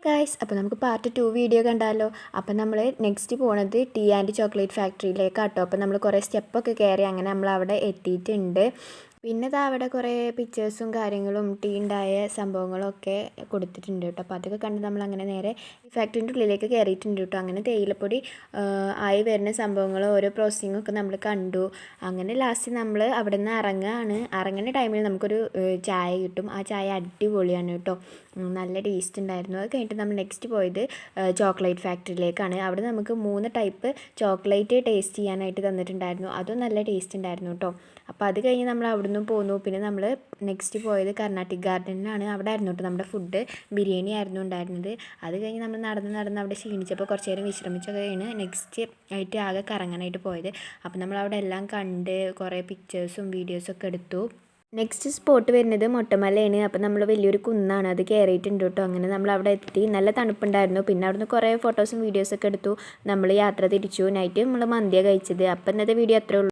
Guys, അപ്പോൾ നമുക്ക് part 2 video കണ്ടാലോ. അപ്പോൾ നമ്മൾ നെക്സ്റ്റ് പോണത് ടീ ആൻഡ് ചോക്ലേറ്റ് ഫാക്ടറിയിലേക്കാട്ടോ. അപ്പോൾ നമ്മൾ കുറേ സ്റ്റെപ്പൊക്കെ കയറി അങ്ങനെ നമ്മൾ അവിടെ എത്തിയിട്ടുണ്ട്. പിന്നെ ഇതാ അവിടെ കുറേ പിക്ചേഴ്സും കാര്യങ്ങളും ടീ ഉണ്ടായ സംഭവങ്ങളും ഒക്കെ കൊടുത്തിട്ടുണ്ട് കേട്ടോ. അപ്പോൾ അതൊക്കെ കണ്ട് നമ്മൾ അങ്ങനെ നേരെ ഫാക്ടറിൻ്റെ ഉള്ളിലേക്ക് കയറിയിട്ടുണ്ട് കേട്ടോ. അങ്ങനെ തേയിലപ്പൊടി ആയി വരുന്ന സംഭവങ്ങൾ ഓരോ പ്രോസസ്സിങ്ങും ഒക്കെ നമ്മൾ കണ്ടു. അങ്ങനെ ലാസ്റ്റ് നമ്മൾ അവിടെ നിന്ന് ഇറങ്ങുന്ന ടൈമിൽ നമുക്കൊരു ചായ കിട്ടും. ആ ചായ അടിപൊളിയാണ് കേട്ടോ, നല്ല ടേസ്റ്റ് ഉണ്ടായിരുന്നു. അത് കഴിഞ്ഞിട്ട് നമ്മൾ നെക്സ്റ്റ് പോയത് ചോക്ലേറ്റ് ഫാക്ടറിയിലേക്കാണ്. അവിടെ നമുക്ക് 3 ടൈപ്പ് ചോക്ലേറ്റ് ടേസ്റ്റ് ചെയ്യാനായിട്ട് തന്നിട്ടുണ്ടായിരുന്നു. അതും നല്ല ടേസ്റ്റ് ഉണ്ടായിരുന്നു കേട്ടോ. അപ്പോൾ അത് കഴിഞ്ഞ് നമ്മൾ അവിടെ നിന്ന് പോന്നു. പിന്നെ നമ്മൾ നെക്സ്റ്റ് പോയത് കർണാട്ടിക് ഗാർഡനിലാണ്. അവിടെ ആയിരുന്നു കേട്ടോ നമ്മുടെ ഫുഡ്, ബിരിയാണി ആയിരുന്നു ഉണ്ടായിരുന്നത്. അത് കഴിഞ്ഞ് നമ്മൾ നടന്ന് അവിടെ ക്ഷീണിച്ചപ്പോൾ കുറച്ച് നേരം വിശ്രമിച്ചൊക്കെയാണ് നെക്സ്റ്റ് ആയിട്ട് ആകെ കറങ്ങാനായിട്ട് പോയത്. അപ്പോൾ നമ്മൾ അവിടെ എല്ലാം കണ്ട് കുറേ പിക്ചേഴ്സും വീഡിയോസൊക്കെ എടുത്തു. നെക്സ്റ്റ് സ്പോട്ട് വരുന്നത് മൊട്ടമലയാണ്. അപ്പോൾ നമ്മൾ വലിയൊരു കുന്നാണ്, അത് കയറിയിട്ടുണ്ട് കേട്ടോ. അങ്ങനെ നമ്മൾ അവിടെ എത്തി, നല്ല തണുപ്പുണ്ടായിരുന്നു. പിന്നെ അവിടുന്ന് കുറേ ഫോട്ടോസും വീഡിയോസൊക്കെ എടുത്തു. നമ്മൾ യാത്ര തിരിച്ചു. നൈറ്റ് നമ്മൾ മന്തിയാണ് കഴിച്ചത്. അപ്പോൾ ഇന്നത്തെ വീഡിയോ അത്രേ ഉള്ളൂ.